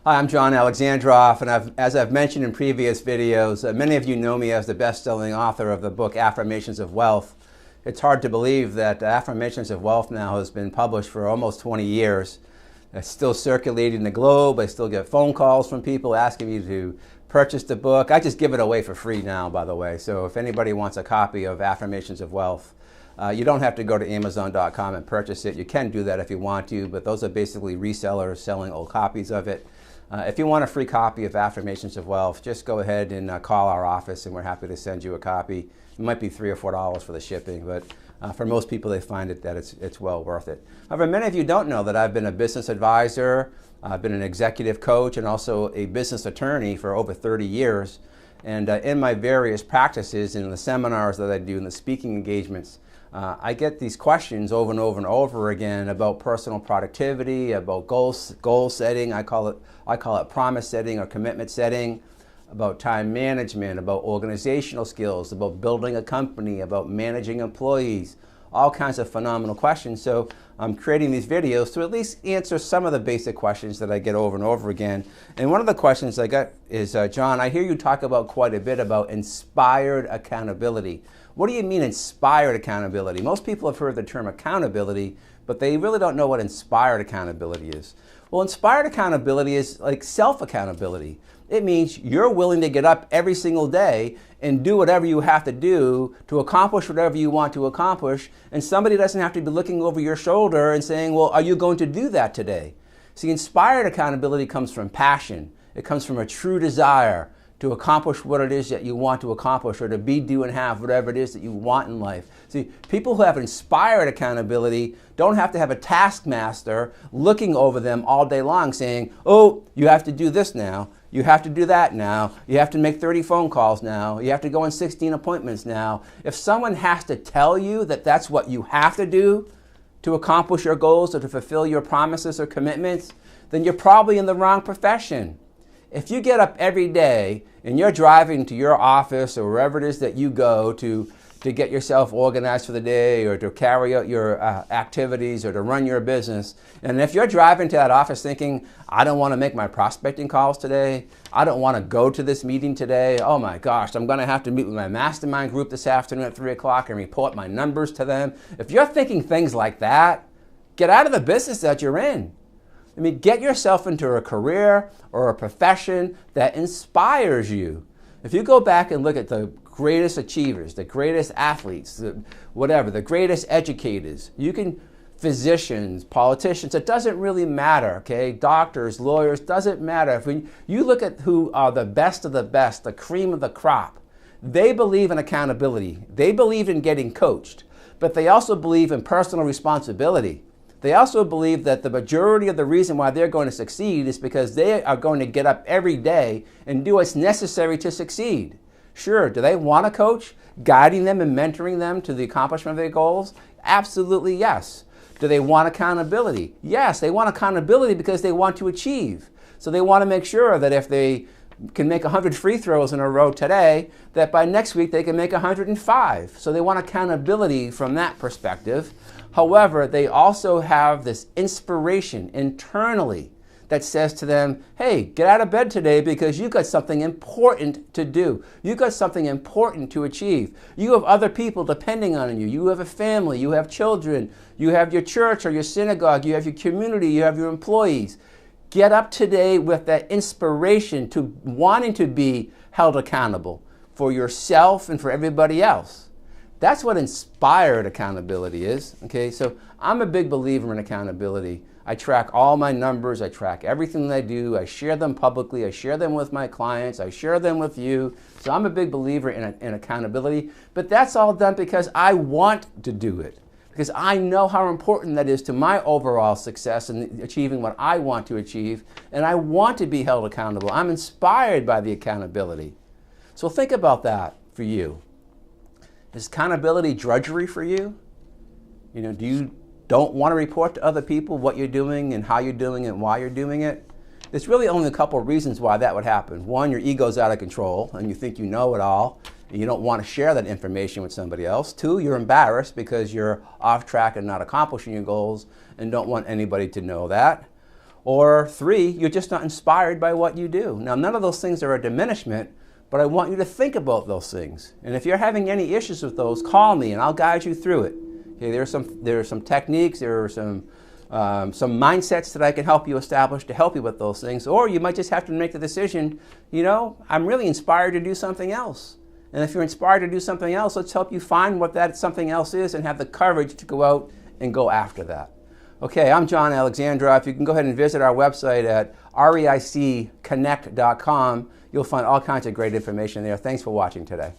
Hi, I'm John Alexandrov, and as I've mentioned in previous videos, many of you know me as the best-selling author of the book Affirmations of Wealth. It's hard to believe that Affirmations of Wealth now has been published for almost 20 years. It's still circulating the globe. I still get phone calls from people asking me to purchase the book. I just give it away for free now, by the way, so if anybody wants a copy of Affirmations of Wealth, you don't have to go to Amazon.com and purchase it. You can do that if you want to, but those are basically resellers selling old copies of it. If you want a free copy of Affirmations of Wealth, just go ahead and call our office and we're happy to send you a copy. It might be $3 or $4 for the shipping, but for most people they find that it's well worth it. However, many of you don't know that I've been a business advisor, I've been an executive coach, and also a business attorney for over 30 years. And in my various practices, in the seminars that I do, in the speaking engagements, I get these questions over and over and over again about personal productivity, about goal setting. I call it promise setting or commitment setting, about time management, about organizational skills, about building a company, about managing employees, all kinds of phenomenal questions. So I'm creating these videos to at least answer some of the basic questions that I get over and over again. And one of the questions I got is, John, I hear you talk about quite a bit about inspired accountability. What do you mean inspired accountability? Most people have heard the term accountability, but they really don't know what inspired accountability is. Well, inspired accountability is like self-accountability. It means you're willing to get up every single day and do whatever you have to do to accomplish whatever you want to accomplish, and somebody doesn't have to be looking over your shoulder and saying, well, are you going to do that today? See, inspired accountability comes from passion. It comes from a true desire to accomplish what it is that you want to accomplish, or to be, do, and have whatever it is that you want in life. See, people who have inspired accountability don't have to have a taskmaster looking over them all day long saying, oh, you have to do this now, you have to do that now, you have to make 30 phone calls now, you have to go on 16 appointments now. If someone has to tell you that that's what you have to do to accomplish your goals or to fulfill your promises or commitments, then you're probably in the wrong profession. If you get up every day and you're driving to your office or wherever it is that you go to get yourself organized for the day, or to carry out your activities, or to run your business, and if you're driving to that office thinking, I don't want to make my prospecting calls today, I don't want to go to this meeting today, oh my gosh, I'm going to have to meet with my mastermind group this afternoon at 3 o'clock and report my numbers to them. If you're thinking things like that, get out of the business that you're in. I mean, get yourself into a career or a profession that inspires you. If you go back and look at the greatest achievers, the greatest athletes, the greatest educators, physicians, politicians, it doesn't really matter, okay? Doctors, lawyers, doesn't matter. If you look at who are the best of the best, the cream of the crop, they believe in accountability. They believe in getting coached, but they also believe in personal responsibility. They also believe that the majority of the reason why they're going to succeed is because they are going to get up every day and do what's necessary to succeed. Sure, do they want a coach guiding them and mentoring them to the accomplishment of their goals? Absolutely yes. Do they want accountability? Yes, they want accountability because they want to achieve. So they want to make sure that if they can make 100 free throws in a row today, that by next week they can make 105. So they want accountability from that perspective. However, they also have this inspiration internally that says to them, hey, get out of bed today because you've got something important to do. You've got something important to achieve. You have other people depending on you. You have a family, you have children, you have your church or your synagogue, you have your community, you have your employees. Get up today with that inspiration to wanting to be held accountable for yourself and for everybody else. That's what inspired accountability is, okay? So I'm a big believer in accountability. I track all my numbers, I track everything that I do, I share them publicly, I share them with my clients, I share them with you. So I'm a big believer in accountability, but that's all done because I want to do it. Because I know how important that is to my overall success in achieving what I want to achieve, and I want to be held accountable. I'm inspired by the accountability. So think about that for you. Is accountability drudgery for you? You know, do you don't want to report to other people what you're doing and how you're doing it and why you're doing it? There's really only a couple of reasons why that would happen. One, your ego's out of control and you think you know it all. And you don't want to share that information with somebody else. Two, you're embarrassed because you're off track and not accomplishing your goals and don't want anybody to know that. Or 3, you're just not inspired by what you do. Now, none of those things are a diminishment, but I want you to think about those things. And if you're having any issues with those, call me and I'll guide you through it. Okay, there are some techniques, there are some mindsets that I can help you establish to help you with those things. Or you might just have to make the decision, you know, I'm really inspired to do something else. And if you're inspired to do something else, let's help you find what that something else is and have the courage to go out and go after that. Okay, I'm John Alexandrov. You can go ahead and visit our website at reicconnect.com. You'll find all kinds of great information there. Thanks for watching today.